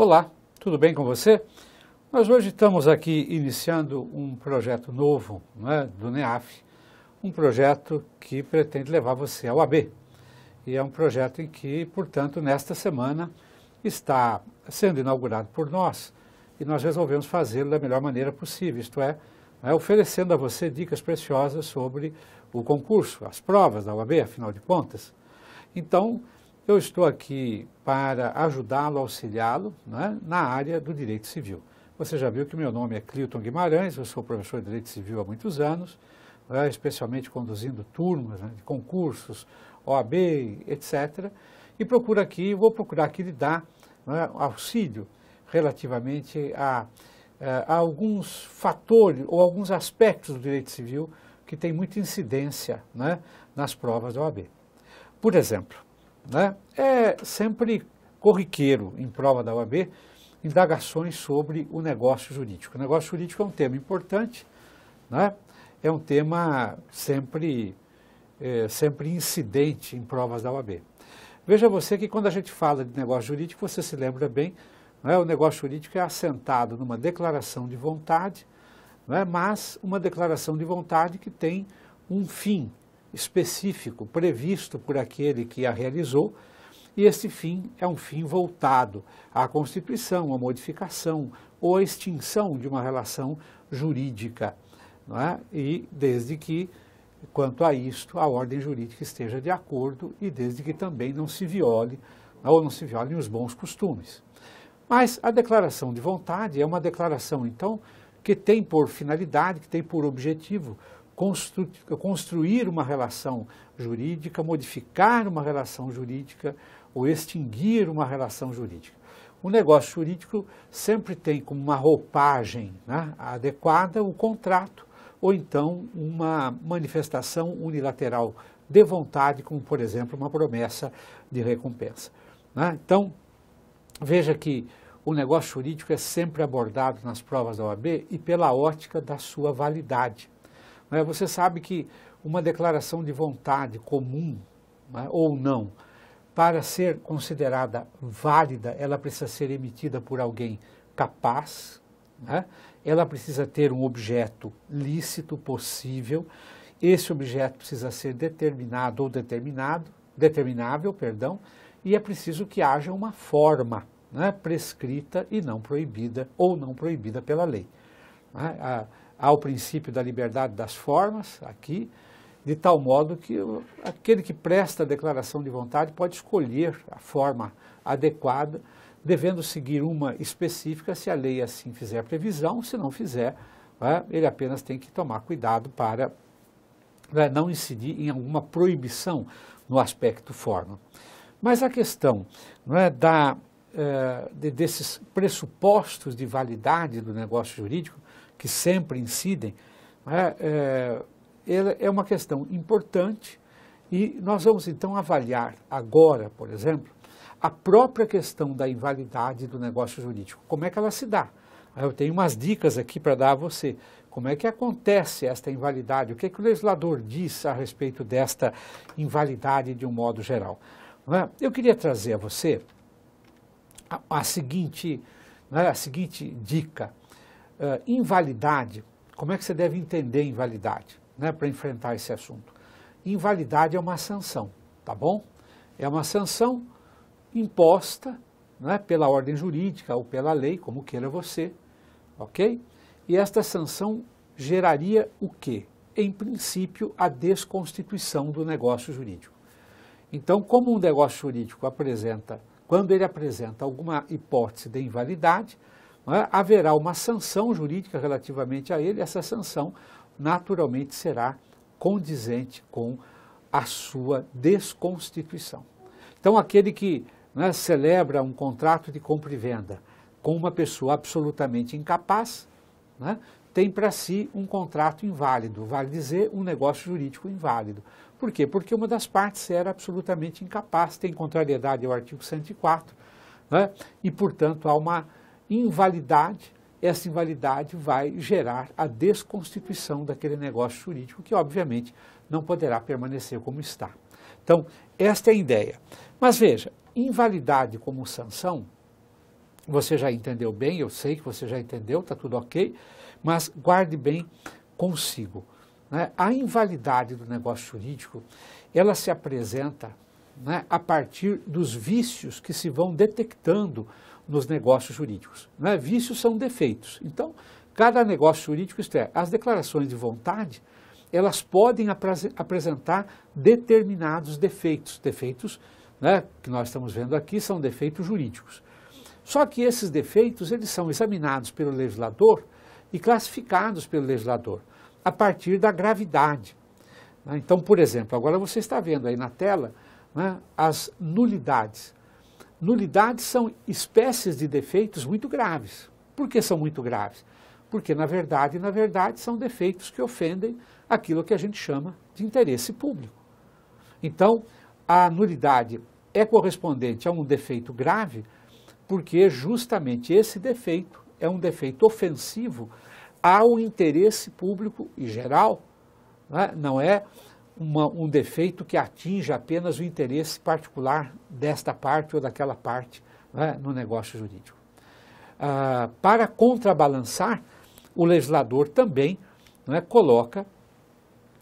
Olá, tudo bem com você? Nós hoje estamos aqui iniciando um projeto novo, do NEAF, um projeto que pretende levar você ao AB. E é um projeto em que, portanto, nesta semana está sendo inaugurado por nós e nós resolvemos fazê-lo da melhor maneira possível, isto é, oferecendo a você dicas preciosas sobre o concurso, as provas da OAB, afinal de contas. Então, eu estou aqui para ajudá-lo, auxiliá-lo na área do direito civil. Você já viu que meu nome é Clilton Guimarães, eu sou professor de direito civil há muitos anos, especialmente conduzindo turmas de concursos, OAB, etc. E vou procurar aqui lhe dar auxílio relativamente a alguns fatores ou alguns aspectos do direito civil que têm muita incidência nas provas da OAB. Por exemplo, é sempre corriqueiro em prova da OAB indagações sobre o negócio jurídico. O negócio jurídico é um tema importante, é um tema sempre incidente em provas da OAB. Veja você que quando a gente fala de negócio jurídico, você se lembra bem, o negócio jurídico é assentado numa declaração de vontade, mas uma declaração de vontade que tem um fim específico, previsto por aquele que a realizou, e esse fim é um fim voltado à constituição, à modificação ou à extinção de uma relação jurídica, e desde que, quanto a isto, a ordem jurídica esteja de acordo e desde que também não se violem os bons costumes. Mas a declaração de vontade é uma declaração, então, que tem por finalidade, que tem por objetivo construir uma relação jurídica, modificar uma relação jurídica ou extinguir uma relação jurídica. O negócio jurídico sempre tem como uma roupagem adequada o contrato ou então uma manifestação unilateral de vontade, como, por exemplo, uma promessa de recompensa. Então, veja que o negócio jurídico é sempre abordado nas provas da OAB e pela ótica da sua validade. Você sabe que uma declaração de vontade comum ou não, para ser considerada válida, ela precisa ser emitida por alguém capaz, ela precisa ter um objeto lícito, possível, esse objeto precisa ser determinável, e é preciso que haja uma forma prescrita e não proibida, ou não proibida pela lei. Há o princípio da liberdade das formas, aqui, de tal modo que aquele que presta a declaração de vontade pode escolher a forma adequada, devendo seguir uma específica se a lei assim fizer previsão, se não fizer, ele apenas tem que tomar cuidado para não incidir em alguma proibição no aspecto forma. Mas a questão desses pressupostos de validade do negócio jurídico, que sempre incidem, é uma questão importante e nós vamos então avaliar agora, por exemplo, a própria questão da invalidade do negócio jurídico. Como é que ela se dá? Eu tenho umas dicas aqui para dar a você. Como é que acontece esta invalidade? O que é que o legislador diz a respeito desta invalidade de um modo geral? Eu queria trazer a você a seguinte dica. Invalidade, como é que você deve entender invalidade, para enfrentar esse assunto? Invalidade é uma sanção, tá bom? É uma sanção imposta pela ordem jurídica ou pela lei, como queira você, ok? E esta sanção geraria o quê? Em princípio, a desconstituição do negócio jurídico. Então, como um negócio jurídico quando ele apresenta alguma hipótese de invalidade, haverá uma sanção jurídica relativamente a ele, essa sanção naturalmente será condizente com a sua desconstituição. Então, aquele que celebra um contrato de compra e venda com uma pessoa absolutamente incapaz, tem para si um contrato inválido, vale dizer, um negócio jurídico inválido. Por quê? Porque uma das partes era absolutamente incapaz, tem contrariedade ao artigo 104, e, portanto, há uma invalidade, essa invalidade vai gerar a desconstituição daquele negócio jurídico, que obviamente não poderá permanecer como está. Então, esta é a ideia. Mas veja, invalidade como sanção você já entendeu bem, eu sei que você já entendeu, está tudo ok, mas guarde bem consigo, né? A invalidade do negócio jurídico, ela se apresenta, né, a partir dos vícios que se vão detectando nos negócios jurídicos, né? Vícios são defeitos. Então, cada negócio jurídico, isto é, as declarações de vontade, elas podem apresentar determinados defeitos. Defeitos, né, que nós estamos vendo aqui são defeitos jurídicos. Só que esses defeitos, eles são examinados pelo legislador e classificados pelo legislador a partir da gravidade. Então, por exemplo, agora você está vendo aí na tela, né, as nulidades. Nulidades são espécies de defeitos muito graves. Por que são muito graves? Porque, na verdade, são defeitos que ofendem aquilo que a gente chama de interesse público. Então, a nulidade é correspondente a um defeito grave, porque justamente esse defeito é um defeito ofensivo ao interesse público e geral, né? Não é um defeito que atinja apenas o interesse particular desta parte ou daquela parte, né, no negócio jurídico. Para contrabalançar, o legislador também, né, coloca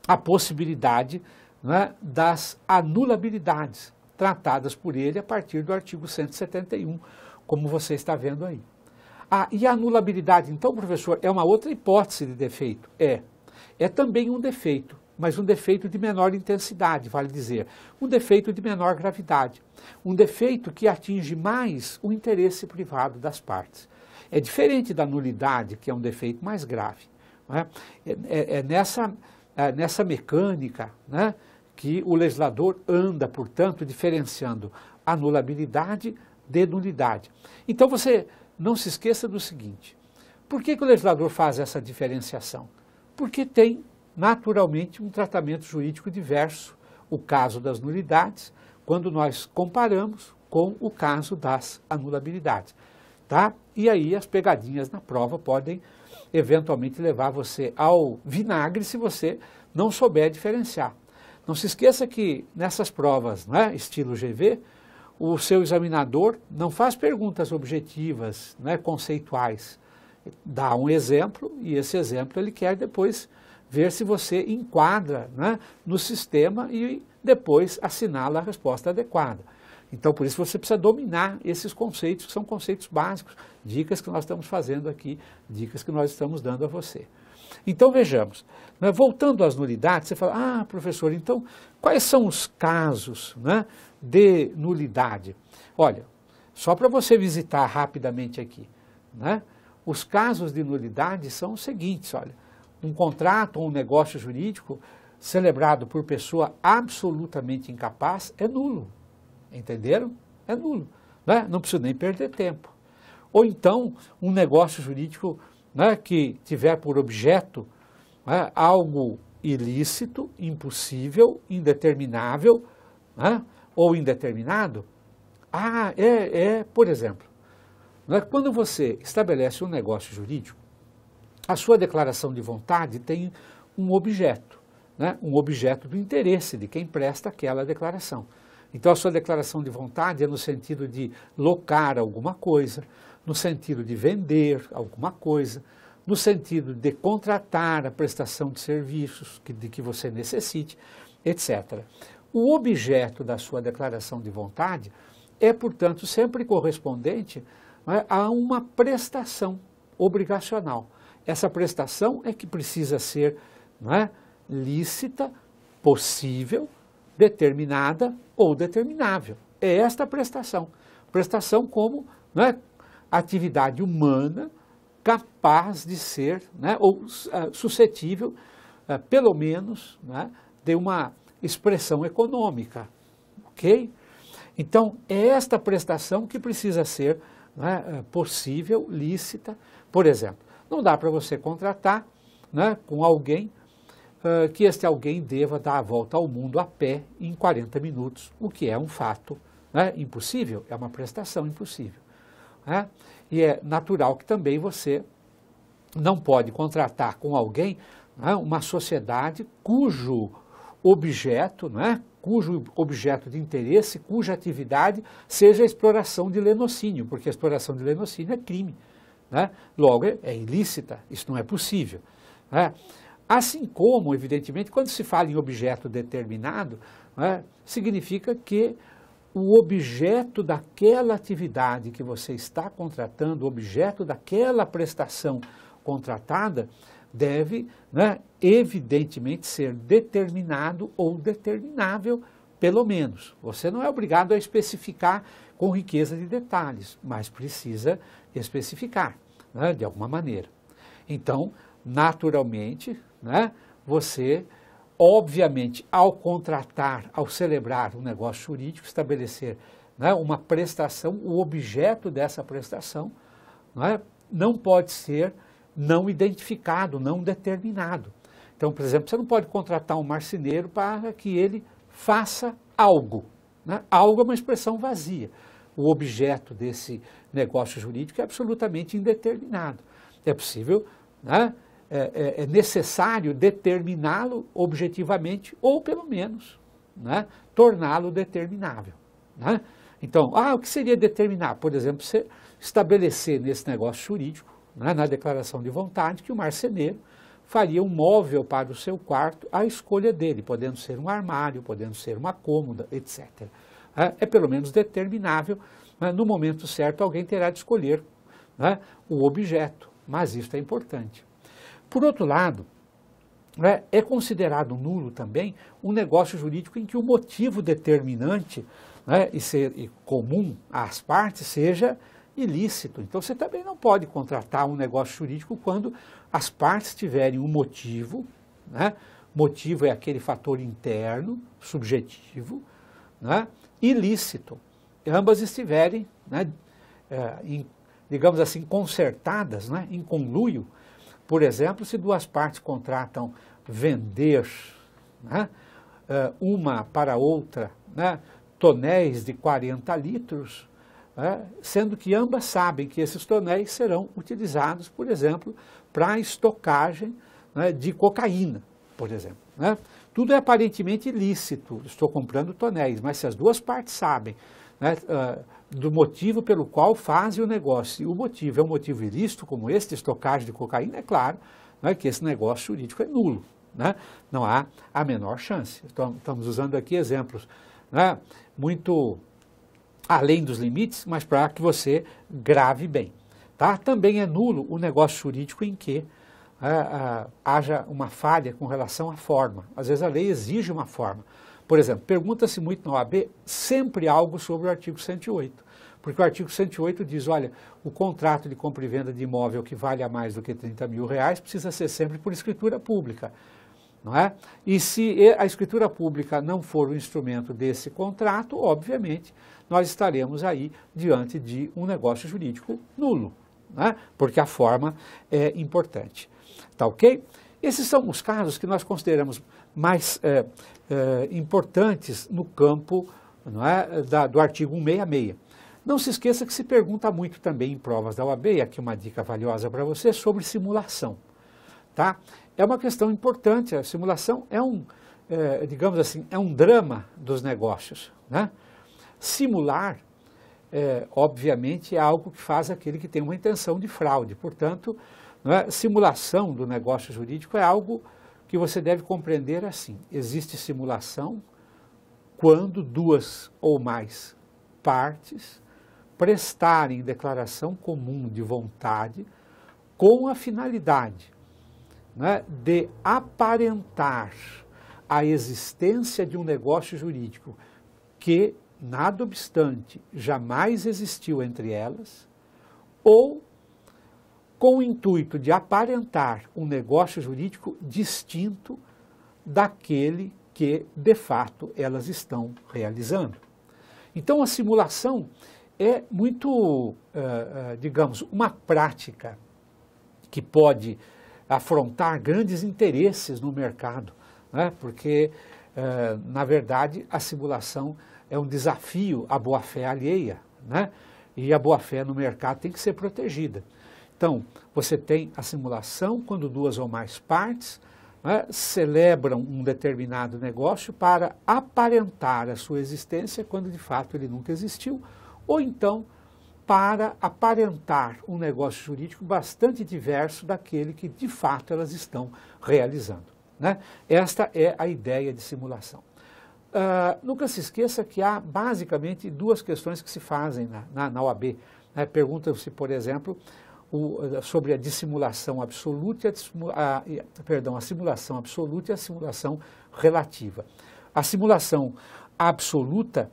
a possibilidade, né, das anulabilidades tratadas por ele a partir do artigo 171, como você está vendo aí. E a anulabilidade, então, professor, é uma outra hipótese de defeito? É também um defeito, mas um defeito de menor intensidade, vale dizer, um defeito de menor gravidade, um defeito que atinge mais o interesse privado das partes. É diferente da nulidade, que é um defeito mais grave, né? Nessa mecânica, né, que o legislador anda, portanto, diferenciando anulabilidade de nulidade. Então você não se esqueça do seguinte: por que o legislador faz essa diferenciação? Porque tem, naturalmente, um tratamento jurídico diverso, o caso das nulidades, quando nós comparamos com o caso das anulabilidades. Tá? E aí as pegadinhas na prova podem eventualmente levar você ao vinagre se você não souber diferenciar. Não se esqueça que nessas provas, né, estilo GV, o seu examinador não faz perguntas objetivas, né, conceituais. Dá um exemplo e esse exemplo ele quer depois ver se você enquadra, né, no sistema e depois assinala a resposta adequada. Então, por isso você precisa dominar esses conceitos, que são conceitos básicos, dicas que nós estamos fazendo aqui, dicas que nós estamos dando a você. Então, vejamos, né, voltando às nulidades, você fala, professor, então, quais são os casos, né, de nulidade? Olha, só para você visitar rapidamente aqui, né, os casos de nulidade são os seguintes, olha, um contrato ou um negócio jurídico celebrado por pessoa absolutamente incapaz é nulo. Entenderam? É nulo, né? Não precisa nem perder tempo. Ou então, um negócio jurídico, né, que tiver por objeto, né, algo ilícito, impossível, indeterminável, né, ou indeterminado. Por exemplo, né, quando você estabelece um negócio jurídico, a sua declaração de vontade tem um objeto, né, um objeto do interesse de quem presta aquela declaração. Então, a sua declaração de vontade é no sentido de locar alguma coisa, no sentido de vender alguma coisa, no sentido de contratar a prestação de serviços de que você necessite, etc. O objeto da sua declaração de vontade é, portanto, sempre correspondente, né, a uma prestação obrigacional. Essa prestação é que precisa ser, né, lícita, possível, determinada ou determinável. É esta prestação. Prestação como, né, atividade humana capaz de ser, né, ou suscetível, pelo menos, né, de uma expressão econômica. Ok? Então, é esta prestação que precisa ser, né, possível, lícita. Por exemplo, não dá para você contratar, né, com alguém que este alguém deva dar a volta ao mundo a pé em 40 minutos, o que é um fato, né, impossível, é uma prestação impossível. Né? E é natural que também você não pode contratar com alguém, né, uma sociedade cujo objeto, né, cujo objeto de interesse, cuja atividade seja a exploração de lenocínio, porque a exploração de lenocínio é crime, né? Logo, é ilícita, isso não é possível, né? Assim como, evidentemente, quando se fala em objeto determinado, né, significa que o objeto daquela atividade que você está contratando, o objeto daquela prestação contratada, deve, né, evidentemente ser determinado ou determinável, pelo menos. Você não é obrigado a especificar com riqueza de detalhes, mas precisa especificar, né, de alguma maneira. Então, naturalmente, né, você, obviamente, ao contratar, ao celebrar um negócio jurídico, estabelecer, né, uma prestação, o objeto dessa prestação, né, não pode ser não identificado, não determinado. Então, por exemplo, você não pode contratar um marceneiro para que ele faça algo, né? Algo é uma expressão vazia. O objeto desse negócio jurídico é absolutamente indeterminado. É possível, né, é necessário determiná-lo objetivamente ou, pelo menos, né, torná-lo determinável, né? Então, o que seria determinar? Por exemplo, você estabelecer nesse negócio jurídico, né, na declaração de vontade, que o marceneiro faria um móvel para o seu quarto à escolha dele, podendo ser um armário, podendo ser uma cômoda, etc. É pelo menos determinável, né, no momento certo alguém terá de escolher, né, o objeto, mas isso é importante. Por outro lado, né, é considerado nulo também um negócio jurídico em que o motivo determinante, né, e comum às partes seja ilícito. Então você também não pode contratar um negócio jurídico quando as partes tiverem um motivo, né? Motivo é aquele fator interno, subjetivo, né, ilícito. Ambas estiverem, né, digamos assim, concertadas, né, em conluio. Por exemplo, se duas partes contratam vender, né, uma para outra, né, tonéis de 40 litros, sendo que ambas sabem que esses tonéis serão utilizados, por exemplo, para a estocagem, né, de cocaína, por exemplo, né? Tudo é aparentemente ilícito, estou comprando tonéis, mas se as duas partes sabem, né, do motivo pelo qual fazem o negócio, e o motivo é um motivo ilícito, como este, estocagem de cocaína, é claro, né, que esse negócio jurídico é nulo, né? Não há a menor chance. Então, estamos usando aqui exemplos, né, muito além dos limites, mas para que você grave bem, tá? Também é nulo o negócio jurídico em que haja uma falha com relação à forma. Às vezes a lei exige uma forma. Por exemplo, pergunta-se muito na OAB sempre algo sobre o artigo 108, porque o artigo 108 diz, olha, o contrato de compra e venda de imóvel que vale a mais do que 30 mil reais precisa ser sempre por escritura pública, não é? E se a escritura pública não for o instrumento desse contrato, obviamente, nós estaremos aí diante de um negócio jurídico nulo, né? Porque a forma é importante. Tá ok? Esses são os casos que nós consideramos mais importantes no campo, não é, do artigo 166. Não se esqueça que se pergunta muito também em provas da OAB, e aqui uma dica valiosa para você, sobre simulação. Tá? É uma questão importante, a simulação é digamos assim, é um drama dos negócios, né? Simular, obviamente, é algo que faz aquele que tem uma intenção de fraude. Portanto, simulação do negócio jurídico é algo que você deve compreender assim. Existe simulação quando duas ou mais partes prestarem declaração comum de vontade com a finalidade, né, de aparentar a existência de um negócio jurídico que, nada obstante, jamais existiu entre elas, ou com o intuito de aparentar um negócio jurídico distinto daquele que, de fato, elas estão realizando. Então, a simulação é muito, digamos, uma prática que pode afrontar grandes interesses no mercado, né? Porque, na verdade, a simulação é um desafio à boa-fé alheia, né? E a boa-fé no mercado tem que ser protegida. Então, você tem a simulação quando duas ou mais partes celebram um determinado negócio para aparentar a sua existência quando de fato ele nunca existiu, ou então para aparentar um negócio jurídico bastante diverso daquele que de fato elas estão realizando. Esta é a ideia de simulação. Nunca se esqueça que há basicamente duas questões que se fazem na OAB. Pergunta-se, por exemplo, sobre a dissimulação absoluta a simulação absoluta e a simulação relativa. A simulação absoluta,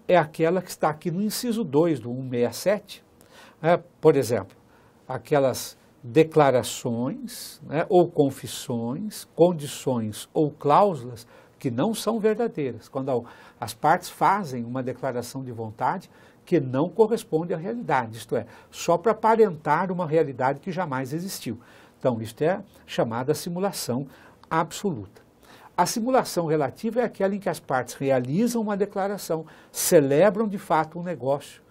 é aquela que está aqui no inciso 2 do 167, por exemplo, aquelas declarações, ou confissões, condições ou cláusulas que não são verdadeiras, quando as partes fazem uma declaração de vontade que não corresponde à realidade, isto é, só para aparentar uma realidade que jamais existiu. Então, isto é chamada simulação absoluta. A simulação relativa é aquela em que as partes realizam uma declaração, celebram de fato um negócio,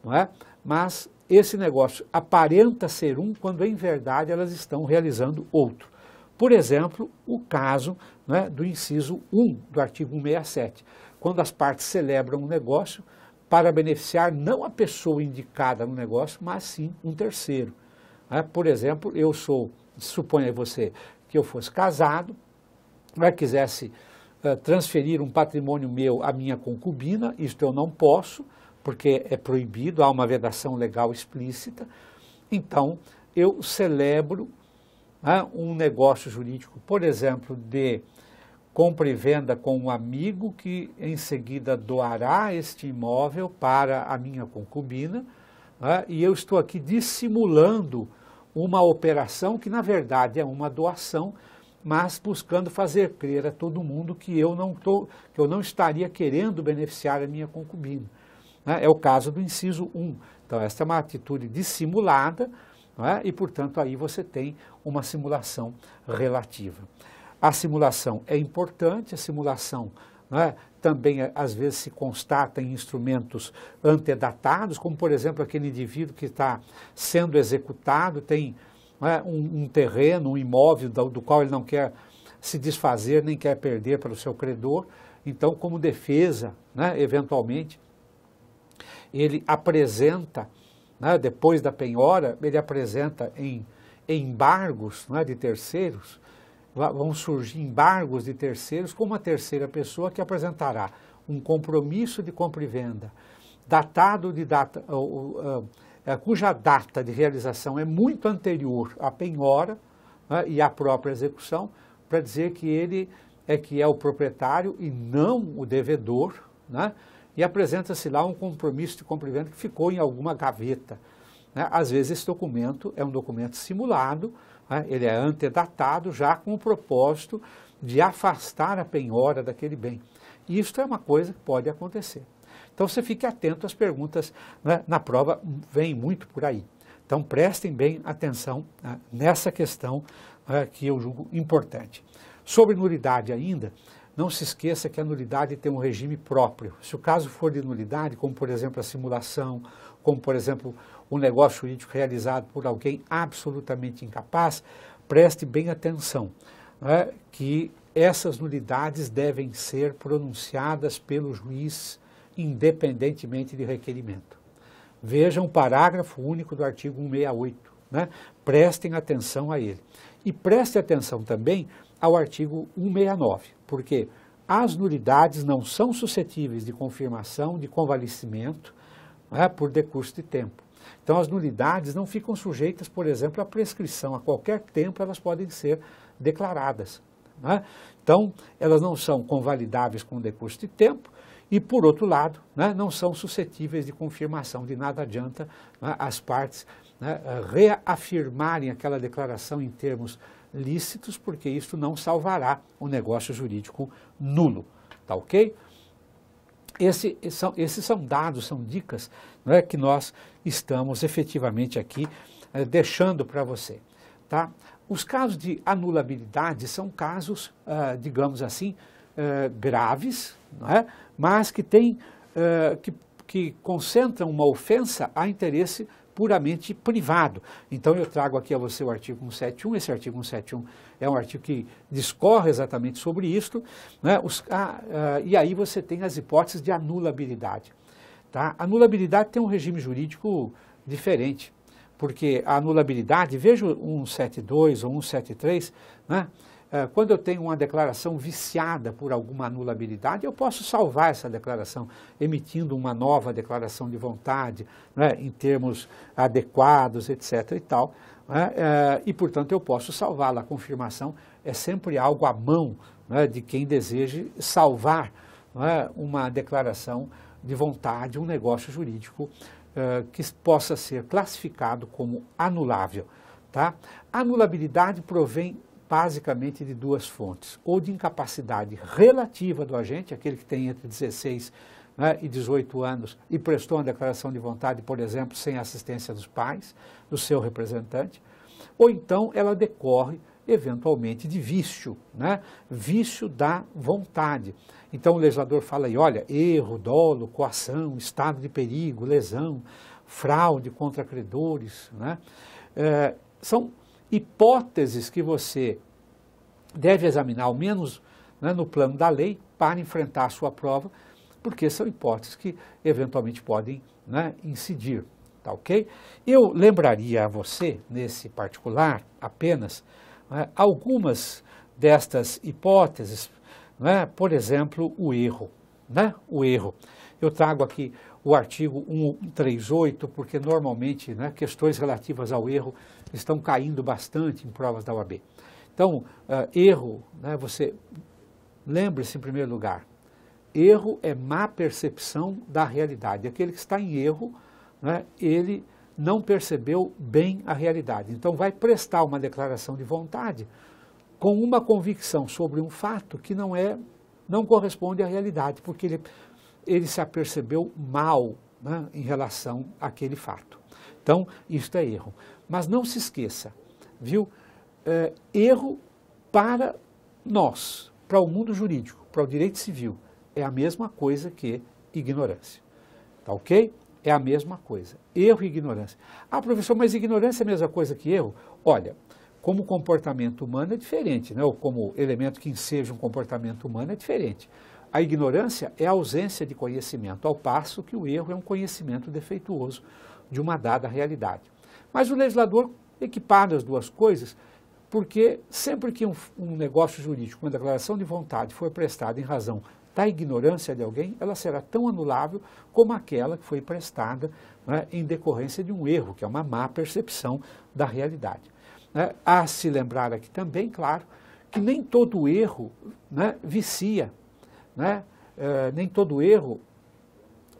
não é? Mas esse negócio aparenta ser um quando em verdade elas estão realizando outro. Por exemplo, o caso do inciso 1 do artigo 167, quando as partes celebram um negócio para beneficiar não a pessoa indicada no negócio, mas sim um terceiro. Por exemplo, suponha você que eu fosse casado, quisesse transferir um patrimônio meu à minha concubina, isto eu não posso, porque é proibido, há uma vedação legal explícita, então eu celebro um negócio jurídico, por exemplo, de compra e venda com um amigo que em seguida doará este imóvel para a minha concubina, e eu estou aqui dissimulando uma operação que na verdade é uma doação, mas buscando fazer crer a todo mundo que eu não estaria querendo beneficiar a minha concubina. É o caso do inciso 1. Então, esta é uma atitude dissimulada, e, portanto, aí você tem uma simulação relativa. A simulação é importante, a simulação também, às vezes, se constata em instrumentos antedatados, como, por exemplo, aquele indivíduo que está sendo executado, tem um terreno, um imóvel do qual ele não quer se desfazer, nem quer perder para o seu credor. Então, como defesa, eventualmente, ele apresenta, depois da penhora, ele apresenta em embargos de terceiros, vão surgir embargos de terceiros com uma terceira pessoa que apresentará um compromisso de compra e venda, datado de data, cuja data de realização é muito anterior à penhora e à própria execução, para dizer que ele é o proprietário e não o devedor, e apresenta-se lá um compromisso de compra e venda que ficou em alguma gaveta. Às vezes esse documento é um documento simulado, ele é antedatado já com o propósito de afastar a penhora daquele bem. E isso é uma coisa que pode acontecer. Então você fique atento às perguntas, na prova vem muito por aí. Então prestem bem atenção nessa questão que eu julgo importante. Sobre nulidade ainda, não se esqueça que a nulidade tem um regime próprio. Se o caso for de nulidade, como por exemplo a simulação, como por exemplo um negócio jurídico realizado por alguém absolutamente incapaz, preste bem atenção, que essas nulidades devem ser pronunciadas pelo juiz independentemente de requerimento. Vejam o parágrafo único do artigo 168, prestem atenção a ele. E prestem atenção também ao artigo 169, porque as nulidades não são suscetíveis de confirmação, de convalescimento, por decurso de tempo. Então as nulidades não ficam sujeitas, por exemplo, à prescrição. A qualquer tempo elas podem ser declaradas. Então elas não são convalidáveis com decurso de tempo e, por outro lado, não são suscetíveis de confirmação. De nada adianta as partes reafirmarem aquela declaração em termos lícitos, porque isso não salvará o negócio jurídico nulo. Tá ok? Esses são dados, são dicas que nós estamos efetivamente aqui deixando para você. Tá? Os casos de anulabilidade são casos, digamos assim, graves, mas que concentram uma ofensa a interesse puramente privado. Então eu trago aqui a você o artigo 171, esse artigo 171 é um artigo que discorre exatamente sobre isso, né? E aí você tem as hipóteses de anulabilidade. Tá? A anulabilidade tem um regime jurídico diferente, porque a anulabilidade, veja o 172 ou 173, né? Quando eu tenho uma declaração viciada por alguma anulabilidade, eu posso salvar essa declaração, emitindo uma nova declaração de vontade, né, em termos adequados, etc. e tal, né, e, portanto, eu posso salvá-la. A confirmação é sempre algo à mão, né, de quem deseje salvar, né, uma declaração de vontade, um negócio jurídico que possa ser classificado como anulável. Tá? A anulabilidade provém basicamente de duas fontes, ou de incapacidade relativa do agente, aquele que tem entre 16, né, e 18 anos e prestou uma declaração de vontade, por exemplo, sem assistência dos pais, do seu representante, ou então ela decorre eventualmente de vício, né, vício da vontade. Então o legislador fala aí, olha, erro, dolo, coação, estado de perigo, lesão, fraude contra credores, né, são hipóteses que você deve examinar, ao menos, né, no plano da lei, para enfrentar a sua prova, porque são hipóteses que eventualmente podem, né, incidir, tá ok? Eu lembraria a você, nesse particular, apenas, né, algumas destas hipóteses, né, por exemplo, o erro, né, o erro. Eu trago aqui o artigo 138, porque normalmente, né, questões relativas ao erro estão caindo bastante em provas da OAB. Então, erro, né, você lembre-se em primeiro lugar, erro é má percepção da realidade. Aquele que está em erro, né, ele não percebeu bem a realidade. Então vai prestar uma declaração de vontade com uma convicção sobre um fato que não corresponde à realidade, porque ele se apercebeu mal, né, em relação àquele fato. Então, isto é erro. Mas não se esqueça, viu? Erro para nós, para o mundo jurídico, para o direito civil, é a mesma coisa que ignorância. Tá ok? É a mesma coisa. Erro e ignorância. Ah, professor, mas ignorância é a mesma coisa que erro? Olha, como comportamento humano é diferente, né? Ou como elemento que enseja um comportamento humano é diferente. A ignorância é a ausência de conhecimento, ao passo que o erro é um conhecimento defeituoso de uma dada realidade. Mas o legislador equipara as duas coisas, porque sempre que um negócio jurídico, uma declaração de vontade for prestada em razão da ignorância de alguém, ela será tão anulável como aquela que foi prestada, né, em decorrência de um erro, que é uma má percepção da realidade. Há se lembrar aqui também, claro, que nem todo erro, né, vicia, né? Nem todo erro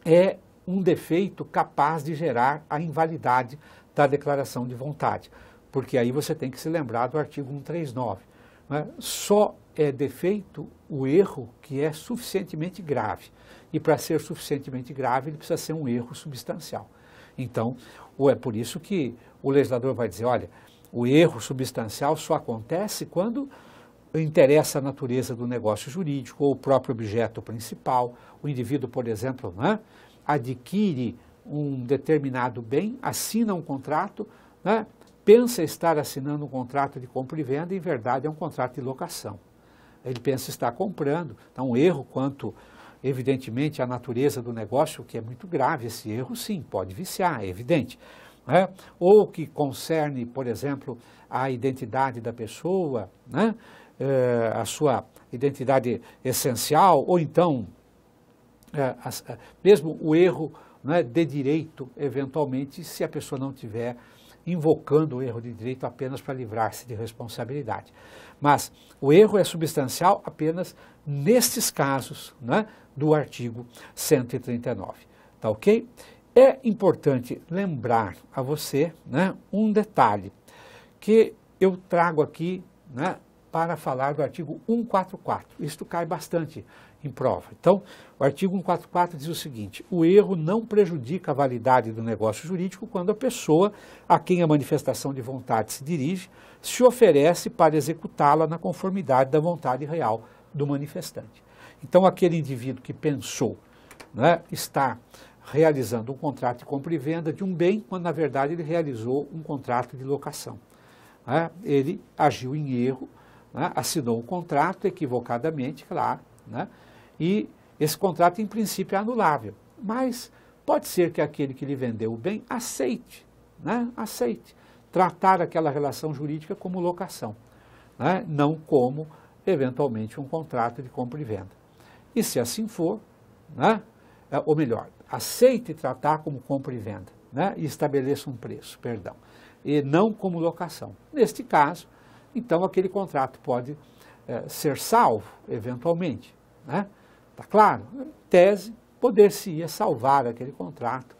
é um defeito capaz de gerar a invalidade da declaração de vontade, porque aí você tem que se lembrar do artigo 139. Né? Só é defeito o erro que é suficientemente grave, e para ser suficientemente grave ele precisa ser um erro substancial. Então, é por isso que o legislador vai dizer, olha, o erro substancial só acontece quando interessa a natureza do negócio jurídico ou o próprio objeto principal. O indivíduo, por exemplo, né, adquire um determinado bem, assina um contrato, né, pensa estar assinando um contrato de compra e venda, e em verdade é um contrato de locação. Ele pensa estar comprando. Então, um erro quanto, evidentemente, à natureza do negócio, que é muito grave, esse erro sim, pode viciar, é evidente. Né? Ou que concerne, por exemplo, a identidade da pessoa, né? A sua identidade essencial, ou então, mesmo o erro, né, de direito, eventualmente, se a pessoa não tiver invocando o erro de direito apenas para livrar-se de responsabilidade. Mas o erro é substancial apenas nestes casos, né, do artigo 139. Tá ok? É importante lembrar a você, né, um detalhe que eu trago aqui, né, para falar do artigo 144. Isto cai bastante em prova. Então, o artigo 144 diz o seguinte: o erro não prejudica a validade do negócio jurídico quando a pessoa a quem a manifestação de vontade se dirige se oferece para executá-la na conformidade da vontade real do manifestante. Então, aquele indivíduo que pensou, né, está realizando um contrato de compra e venda de um bem, quando na verdade ele realizou um contrato de locação. Ele agiu em erro, assinou um contrato equivocadamente, claro, e esse contrato em princípio é anulável, mas pode ser que aquele que lhe vendeu o bem aceite, aceite tratar aquela relação jurídica como locação, não como eventualmente um contrato de compra e venda. E se assim for, ou melhor, aceite tratar como compra e venda, e estabeleça um preço, perdão, e não como locação. Neste caso, então aquele contrato pode ser salvo, eventualmente. Está claro? Em tese, poder-se-ia salvar aquele contrato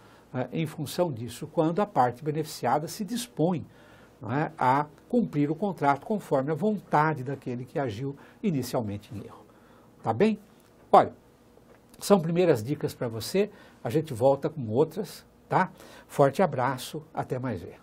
em função disso, quando a parte beneficiada se dispõe a cumprir o contrato conforme a vontade daquele que agiu inicialmente em erro. Tá bem? Olha, são primeiras dicas para você, a gente volta com outras, tá? Forte abraço, até mais ver.